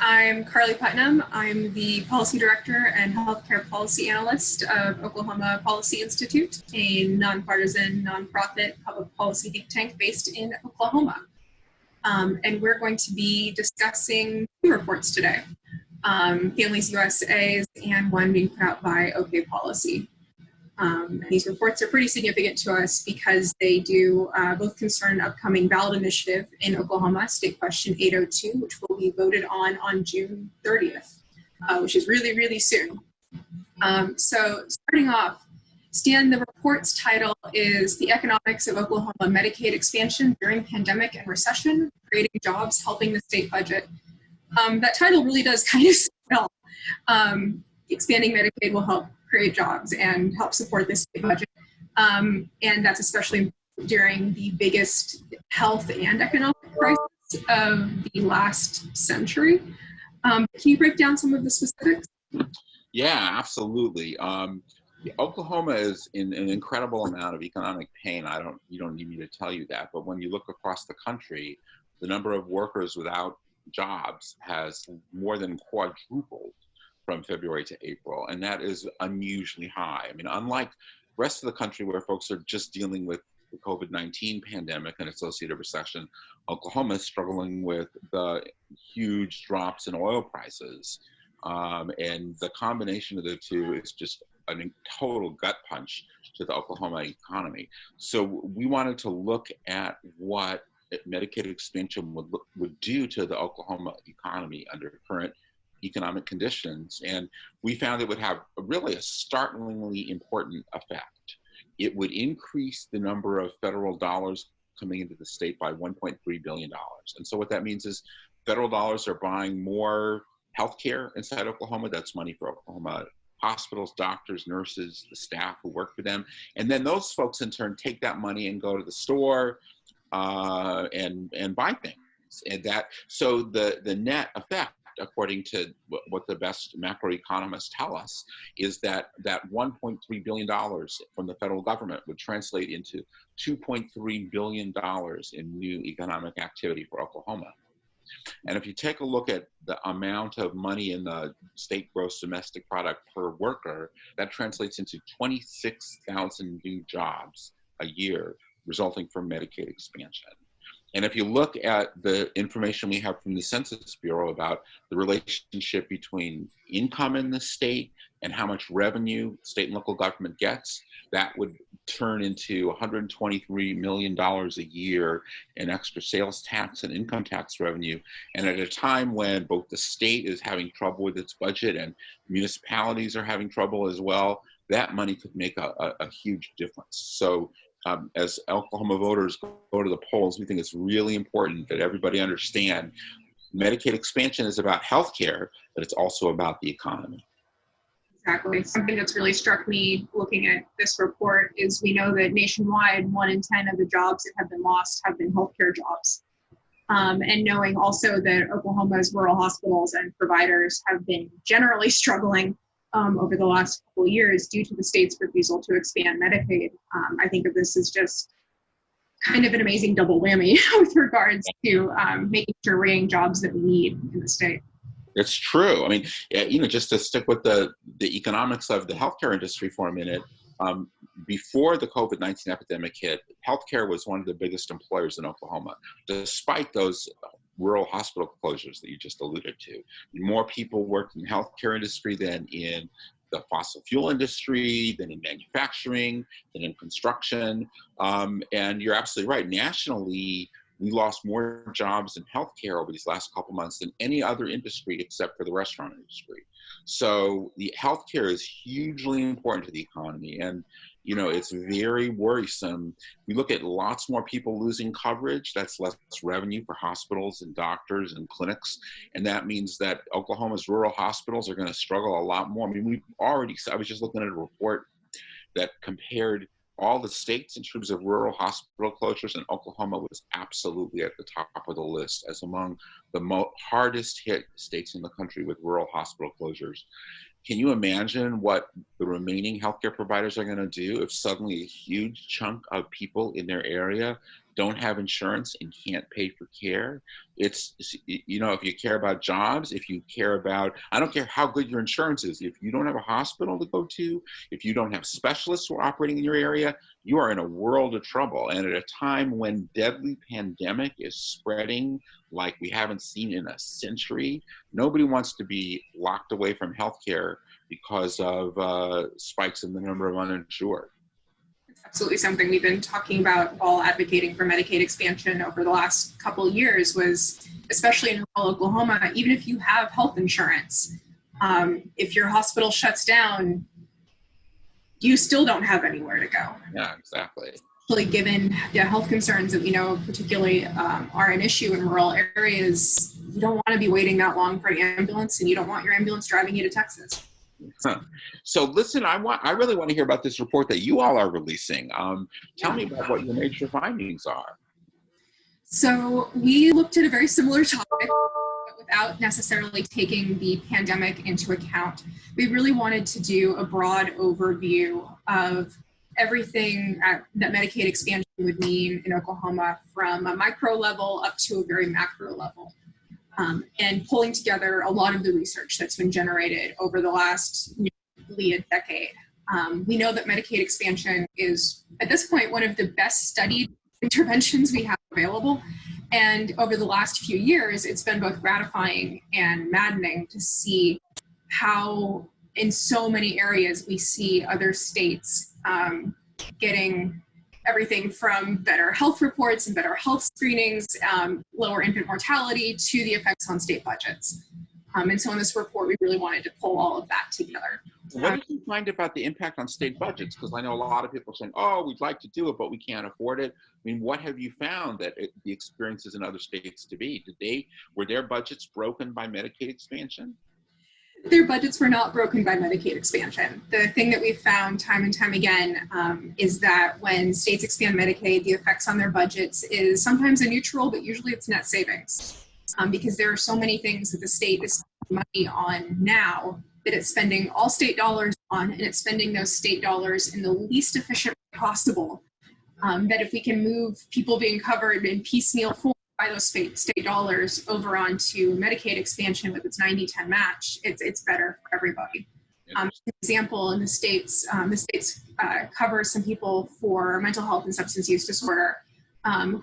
I'm Carly Putnam. I'm the Policy Director and Healthcare Policy Analyst of Oklahoma Policy Institute, a nonpartisan, nonprofit public policy think tank based in Oklahoma. And we're going to be discussing two reports today, Families USA's and one being put out by OK Policy. These reports are pretty significant to us because they do both concern an upcoming ballot initiative in Oklahoma, State Question 802, which will be voted on June 30th, which is really, really soon. So starting off, Stan, the report's title is The Economics of Oklahoma Medicaid Expansion During Pandemic and Recession, Creating Jobs, Helping the State Budget. That title really does kind of spell. Expanding Medicaid will help create jobs and help support the state budget. And that's especially during the biggest health and economic crisis of the last century. Can you break down some of the specifics? Yeah, absolutely. Oklahoma is in an incredible amount of economic pain. You don't need me to tell you that, but when you look across the country, the number of workers without jobs has more than quadrupled from February to April, and that is unusually high. I mean, unlike the rest of the country where folks are just dealing with the COVID-19 pandemic and associated recession, Oklahoma is struggling with the huge drops in oil prices. And the combination of the two is just a total gut punch to the Oklahoma economy. So we wanted to look at what Medicaid expansion would do to the Oklahoma economy under current economic conditions, and we found it would have really a startlingly important effect. It would increase the number of federal dollars coming into the state by $1.3 billion. And so what that means is federal dollars are buying more healthcare inside Oklahoma. That's money for Oklahoma hospitals, doctors, nurses, the staff who work for them. And then those folks in turn take that money and go to the store and buy things. And so the net effect, according to what the best macroeconomists tell us, is that $1.3 billion from the federal government would translate into $2.3 billion in new economic activity for Oklahoma. And if you take a look at the amount of money in the state gross domestic product per worker, that translates into 26,000 new jobs a year resulting from Medicaid expansion. And if you look at the information we have from the Census Bureau about the relationship between income in the state and how much revenue state and local government gets, that would turn into $123 million a year in extra sales tax and income tax revenue. And at a time when both the state is having trouble with its budget and municipalities are having trouble as well, that money could make a huge difference. So as Oklahoma voters go to the polls, we think it's really important that everybody understand Medicaid expansion is about healthcare, but it's also about the economy. Exactly. Something that's really struck me looking at this report is we know that nationwide, 1 in 10 of the jobs that have been lost have been healthcare jobs. And knowing also that Oklahoma's rural hospitals and providers have been generally struggling over the last couple of years due to the state's refusal to expand Medicaid. I think of this as just kind of an amazing double whammy with regards to making sure we're getting jobs that we need in the state. It's true. I mean, just to stick with the economics of the healthcare industry for a minute, before the COVID-19 epidemic hit, healthcare was one of the biggest employers in Oklahoma, despite those rural hospital closures that you just alluded to. More people worked in the healthcare industry than in the fossil fuel industry, than in manufacturing, than in construction. And you're absolutely right. Nationally, we lost more jobs in healthcare over these last couple months than any other industry except for the restaurant industry. So the healthcare is hugely important to the economy, and it's very worrisome. We look at lots more people losing coverage. That's less revenue for hospitals and doctors and clinics, and that means that Oklahoma's rural hospitals are going to struggle a lot more. I mean, I was just looking at a report that compared all the states in terms of rural hospital closures, and Oklahoma was absolutely at the top of the list as among the hardest hit states in the country with rural hospital closures. Can you imagine what the remaining healthcare providers are going to do if suddenly a huge chunk of people in their area don't have insurance and can't pay for care. It's, you know, if you care about jobs, if you care about, I don't care how good your insurance is, if you don't have a hospital to go to, if you don't have specialists who are operating in your area, you are in a world of trouble. And at a time when deadly pandemic is spreading like we haven't seen in a century, nobody wants to be locked away from healthcare because of spikes in the number of uninsured. Absolutely something we've been talking about while advocating for Medicaid expansion over the last couple of years was, especially in rural Oklahoma, even if you have health insurance, if your hospital shuts down, you still don't have anywhere to go. Yeah, exactly. Given the health concerns that we know particularly are an issue in rural areas, you don't want to be waiting that long for an ambulance, and you don't want your ambulance driving you to Texas. Huh. So listen, I really want to hear about this report that you all are releasing. Tell me about what your major findings are. So we looked at a very similar topic, but without necessarily taking the pandemic into account. We really wanted to do a broad overview of everything that Medicaid expansion would mean in Oklahoma, from a micro level up to a very macro level. And pulling together a lot of the research that's been generated over the last nearly a decade. We know that Medicaid expansion is, at this point, one of the best studied interventions we have available. And over the last few years, it's been both gratifying and maddening to see how, in so many areas, we see other states getting everything from better health reports and better health screenings, lower infant mortality, to the effects on state budgets. And so in this report, we really wanted to pull all of that together. What did you find about the impact on state budgets? Because I know a lot of people are saying, oh, we'd like to do it, but we can't afford it. I mean, what have you found that the experiences in other states to be? Were their budgets broken by Medicaid expansion? Their budgets were not broken by Medicaid expansion. The thing that we've found time and time again is that when states expand Medicaid, the effects on their budgets is sometimes a neutral, but usually it's net savings. Because there are so many things that the state is spending money on now that it's spending all state dollars on, and it's spending those state dollars in the least efficient way possible. That if we can move people being covered in piecemeal form by those state dollars over onto Medicaid expansion with its 90-10 match, it's better for everybody. For example, in the states cover some people for mental health and substance use disorder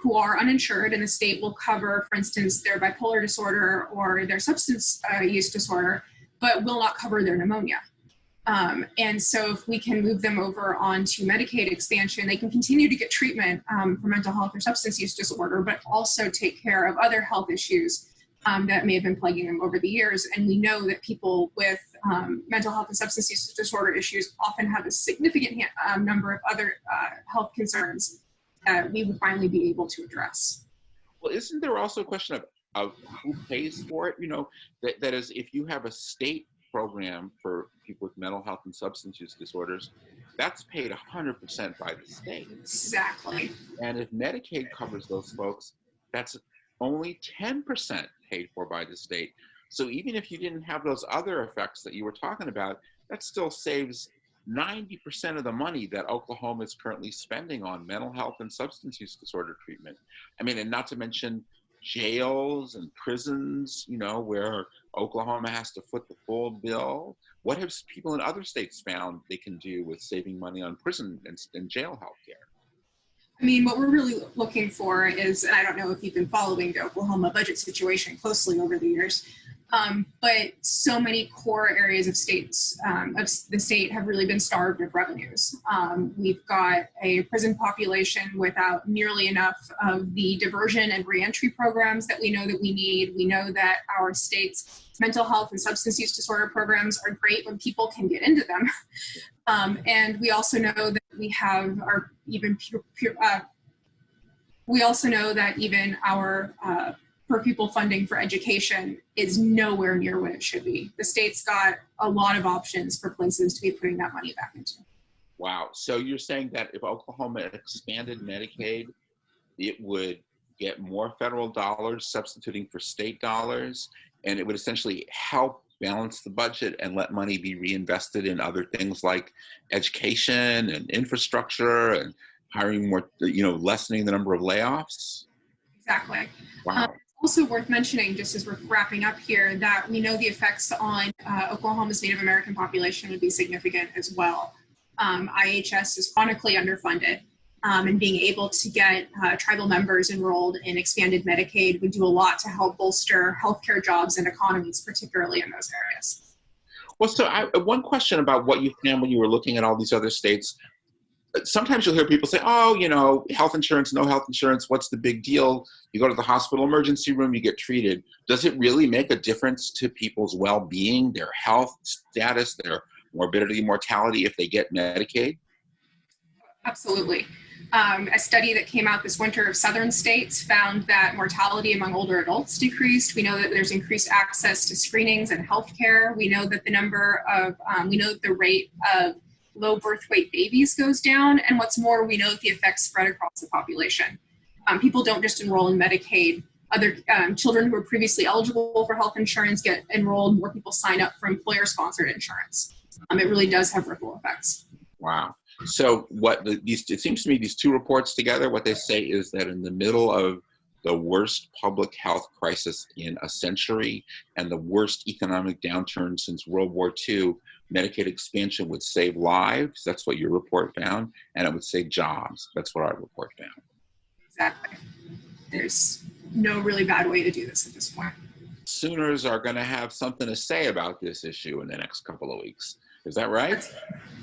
who are uninsured, and the state will cover, for instance, their bipolar disorder or their substance use disorder, but will not cover their pneumonia. And so if we can move them over onto Medicaid expansion, they can continue to get treatment for mental health or substance use disorder, but also take care of other health issues that may have been plaguing them over the years. And we know that people with mental health and substance use disorder issues often have a significant number of other health concerns that we would finally be able to address. Well, isn't there also a question of who pays for it? You know, that is, if you have a state program for people with mental health and substance use disorders, that's paid 100% by the state. Exactly. And if Medicaid covers those folks, that's only 10% paid for by the state. So even if you didn't have those other effects that you were talking about, that still saves 90% of the money that Oklahoma is currently spending on mental health and substance use disorder treatment. I mean, and not to mention jails and prisons, you know, where Oklahoma has to foot the full bill. What have people in other states found they can do with saving money on prison and jail health care? I mean, what we're really looking for is, and I don't know if you've been following the Oklahoma budget situation closely over the years, but so many core areas of the state have really been starved of revenues. We've got a prison population without nearly enough of the diversion and reentry programs that we know that we need. We know that our state's mental health and substance use disorder programs are great when people can get into them. And we also know that we have our per pupil funding for education is nowhere near what it should be. The state's got a lot of options for places to be putting that money back into. Wow. So you're saying that if Oklahoma expanded Medicaid, it would get more federal dollars substituting for state dollars, and it would essentially help balance the budget and let money be reinvested in other things like education and infrastructure and hiring more, lessening the number of layoffs? Exactly. Wow. Also worth mentioning, just as we're wrapping up here, that we know the effects on Oklahoma's Native American population would be significant as well. IHS is chronically underfunded, and being able to get tribal members enrolled in expanded Medicaid would do a lot to help bolster healthcare jobs and economies, particularly in those areas. Well, so one question about what you found when you were looking at all these other states. Sometimes you'll hear people say, oh, health insurance, no health insurance, what's the big deal? You go to the hospital emergency room, you get treated. Does it really make a difference to people's well-being, their health status, their morbidity, mortality if they get Medicaid? Absolutely. A study that came out this winter of southern states found that mortality among older adults decreased. We know that there's increased access to screenings and healthcare. We know that the rate of low birth weight babies goes down. And what's more, we know that the effects spread across the population. People don't just enroll in Medicaid. Other children who were previously eligible for health insurance get enrolled. More people sign up for employer-sponsored insurance. It really does have ripple effects. Wow. So it seems to me these two reports together, what they say is that in the middle of the worst public health crisis in a century and the worst economic downturn since World War II, Medicaid expansion would save lives. That's what your report found. And it would save jobs. That's what our report found. Exactly. There's no really bad way to do this at this point. Sooners are going to have something to say about this issue in the next couple of weeks. Is that right?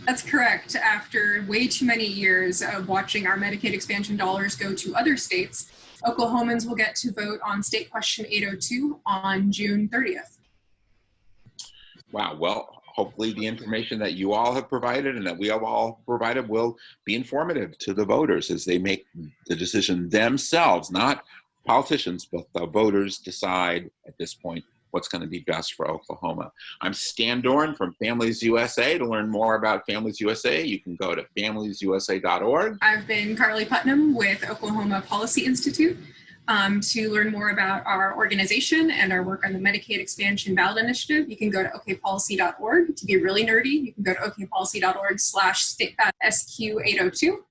That's correct. After way too many years of watching our Medicaid expansion dollars go to other states, Oklahomans will get to vote on State Question 802 on June 30th. Wow. Well, hopefully the information that you all have provided and that we have all provided will be informative to the voters as they make the decision themselves, not politicians, but the voters decide at this point what's going to be best for Oklahoma. I'm Stan Dorn from Families USA. To learn more about Families USA, you can go to familiesusa.org. I've been Carly Putnam with Oklahoma Policy Institute. To learn more about our organization and our work on the Medicaid expansion ballot initiative, you can go to okpolicy.org. To be really nerdy, you can go to okpolicy.org/SQ802.